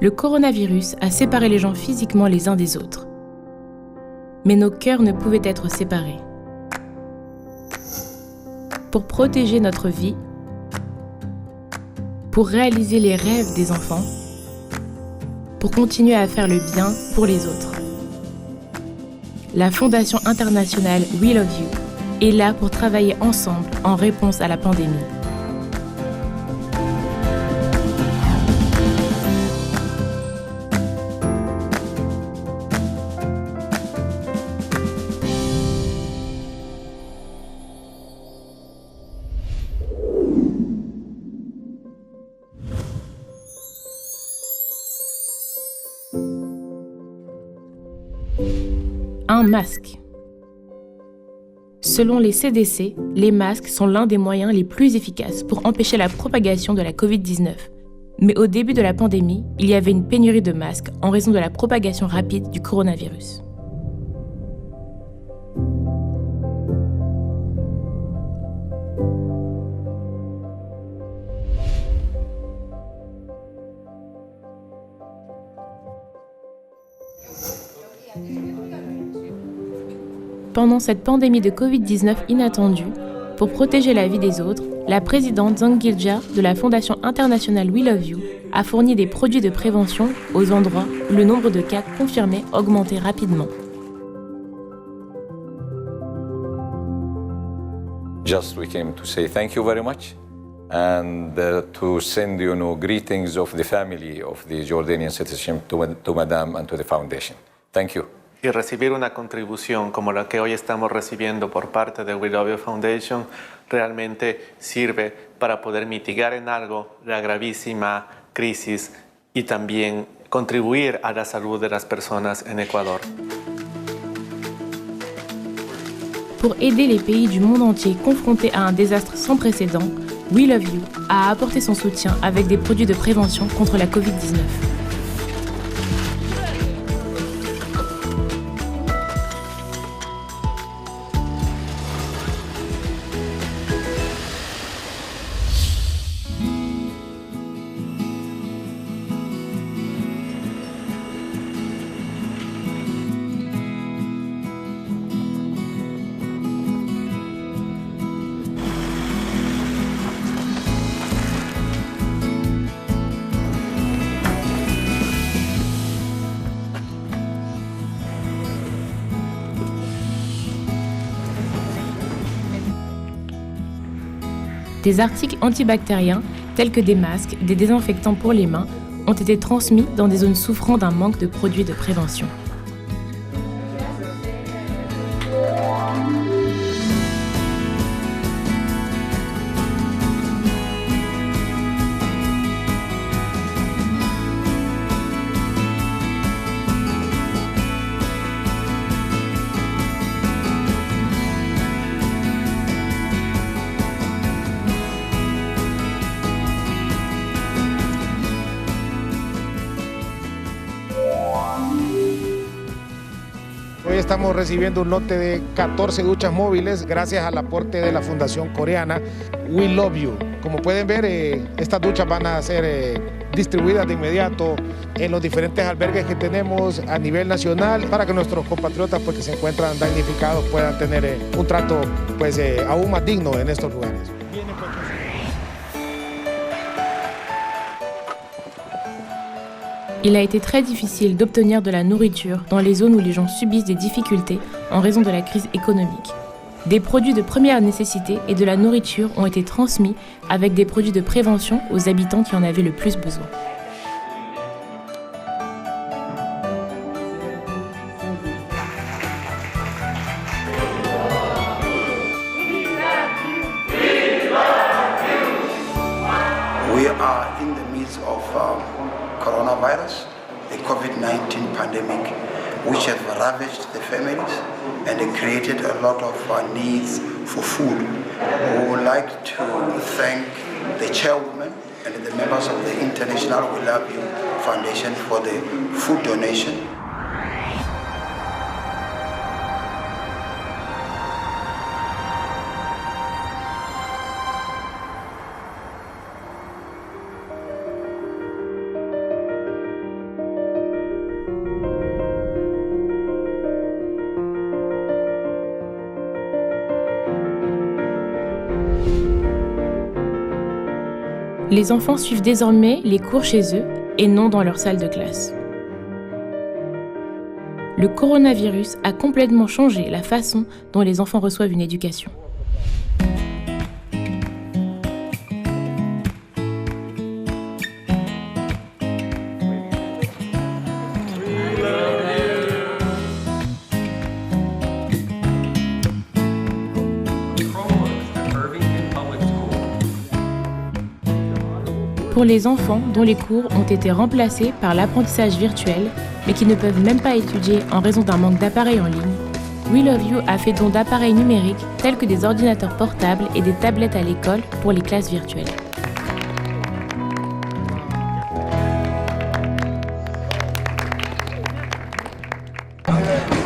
Le coronavirus a séparé les gens physiquement les uns des autres. Mais nos cœurs ne pouvaient être séparés. Pour protéger notre vie, pour réaliser les rêves des enfants, pour continuer à faire le bien pour les autres. La Fondation internationale We Love You est là pour travailler ensemble en réponse à la pandémie. Un masque. Selon les CDC, les masques sont l'un des moyens les plus efficaces pour empêcher la propagation de la Covid-19. Mais au début de la pandémie, il y avait une pénurie de masques en raison de la propagation rapide du coronavirus. Pendant cette pandémie de Covid-19 inattendue, pour protéger la vie des autres, la présidente Zhang Gilja de la Fondation internationale We Love You a fourni des produits de prévention aux endroits où le nombre de cas confirmés augmentait rapidement. Just we came to say thank you very much and to send greetings of the family of the Jordanian citizen to Madame and to the foundation. Thank you. Y recibir una contribución como la que hoy estamos recibiendo por parte de We Love You Foundation realmente sirve para poder mitigar en algo la gravísima crisis y también contribuir a la salud de las personas en Ecuador. Pour aider les pays du monde entier confrontés à un désastre sans précédent, We Love You a apporté son soutien avec des produits de prévention contre la Covid-19. Des articles antibactériens, tels que des masques, des désinfectants pour les mains, ont été transmis dans des zones souffrant d'un manque de produits de prévention. Hoy estamos recibiendo un lote de 14 duchas móviles gracias al aporte de la Fundación Coreana We Love You. Como pueden ver, estas duchas van a ser distribuidas de inmediato en los diferentes albergues que tenemos a nivel nacional para que nuestros compatriotas que se encuentran damnificados puedan tener un trato aún más digno en estos lugares. Il a été très difficile d'obtenir de la nourriture dans les zones où les gens subissent des difficultés en raison de la crise économique. Des produits de première nécessité et de la nourriture ont été transmis avec des produits de prévention aux habitants qui en avaient le plus besoin. We are in the midst of coronavirus, the COVID-19 pandemic, which have ravaged the families and created a lot of needs for food. We would like to thank the chairwoman and the members of the International We Love You Foundation for the food donation. Les enfants suivent désormais les cours chez eux et non dans leur salle de classe. Le coronavirus a complètement changé la façon dont les enfants reçoivent une éducation. Pour les enfants dont les cours ont été remplacés par l'apprentissage virtuel, mais qui ne peuvent même pas étudier en raison d'un manque d'appareils en ligne, We Love You a fait don d'appareils numériques tels que des ordinateurs portables et des tablettes à l'école pour les classes virtuelles.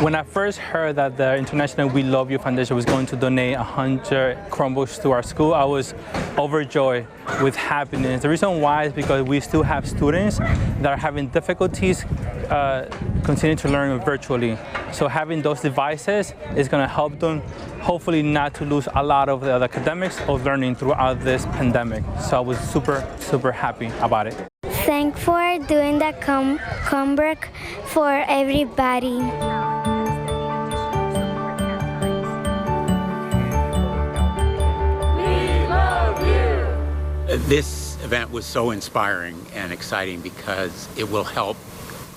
When I first heard that the International We Love You Foundation was going to donate 100 Chromebooks to our school, I was overjoyed with happiness. The reason why is because we still have students that are having difficulties continuing to learn virtually. So having those devices is going to help them hopefully not to lose a lot of the academics of learning throughout this pandemic. So I was super happy about it. Thanks for doing the Chromebook for everybody. This event was so inspiring and exciting because it will help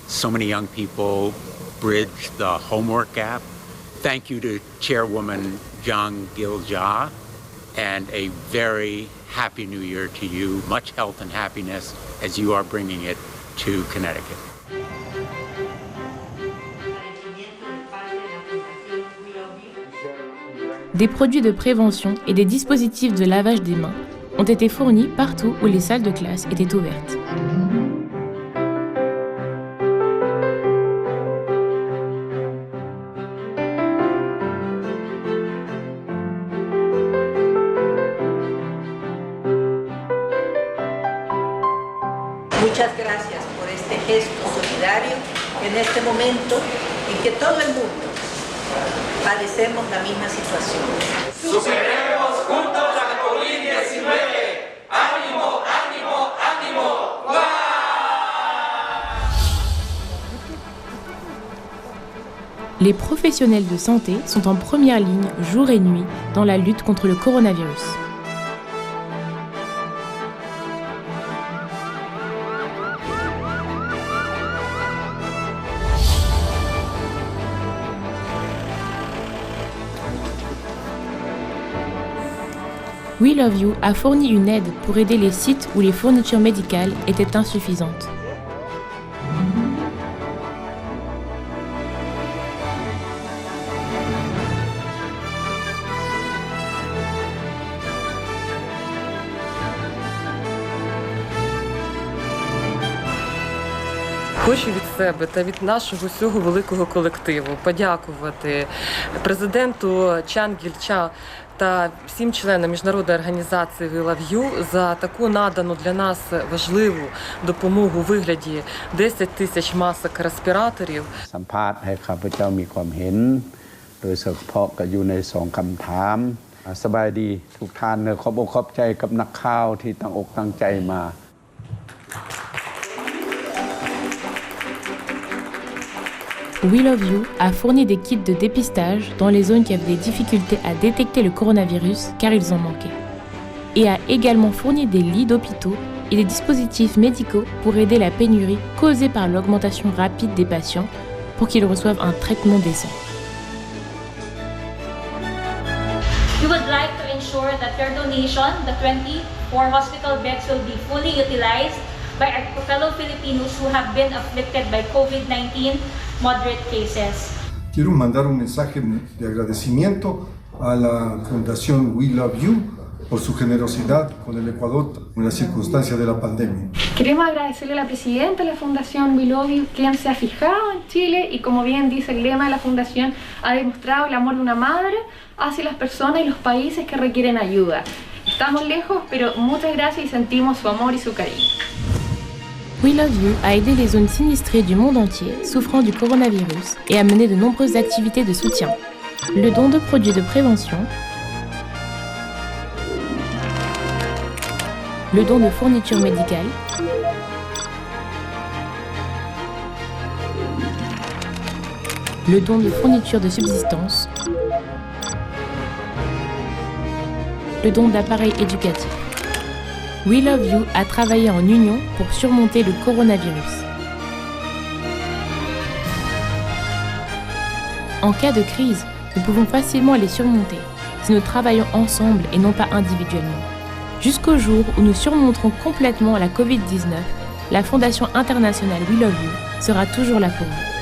so many young people bridge the homework gap. Thank you to Chairwoman Jang Gil-ja, and a very happy new year to you. Much health and happiness as you are bringing it to Connecticut. Des produits de prévention et des dispositifs de lavage des mains ont été fournis partout où les salles de classe étaient ouvertes. Muchas gracias por este gesto solidario en este momento en que todo el mundo padecemos la misma situación. ¡Superemos juntos la COVID-19! ¡Ánimo, ánimo, ánimo! ¡Guau! Les professionnels de santé sont en première ligne jour et nuit dans la lutte contre le coronavirus. We Love You a fourni une aide pour aider les sites où les fournitures médicales étaient insuffisantes. Хочу від себе та від нашого всього великого колективу подякувати президенту Чан Гіль-ча та всім членам міжнародної організації We Love You за таку надану для нас важливу допомогу у вигляді 10 тисяч масок респіраторів. สัมภาษณ์ให้ข้าพเจ้ามีความเห็นโดยเฉพาะก็อยู่ใน2คำถามสบายดีทุกท่านขอบอกขอบใจกับนักข่าวที่ตั้งอกตั้งใจมา We Love You a fourni des kits de dépistage dans les zones qui avaient des difficultés à détecter le coronavirus car ils en manquaient. Et a également fourni des lits d'hôpitaux et des dispositifs médicaux pour aider la pénurie causée par l'augmentation rapide des patients pour qu'ils reçoivent un traitement décent. We would like to ensure that your donation, the 24 hospital beds, will be fully utilized by our fellow Filipinos who have been afflicted by COVID-19 moderate cases. Quiero mandar un mensaje de agradecimiento a la Fundación We Love You por su generosidad con el Ecuador en las circunstancias de la pandemia. Queremos agradecerle a la presidenta de la Fundación We Love You, quien se ha fijado en Chile y, como bien dice el lema de la Fundación, ha demostrado el amor de una madre hacia las personas y los países que requieren ayuda. Estamos lejos, pero muchas gracias y sentimos su amor y su cariño. We Love You a aidé les zones sinistrées du monde entier souffrant du coronavirus et a mené de nombreuses activités de soutien. Le don de produits de prévention, le don de fournitures médicales, le don de fournitures de subsistance, le don d'appareils éducatifs. We Love You a travaillé en union pour surmonter le coronavirus. En cas de crise, nous pouvons facilement les surmonter si nous travaillons ensemble et non pas individuellement. Jusqu'au jour où nous surmonterons complètement la Covid-19, la Fondation internationale We Love You sera toujours là pour vous.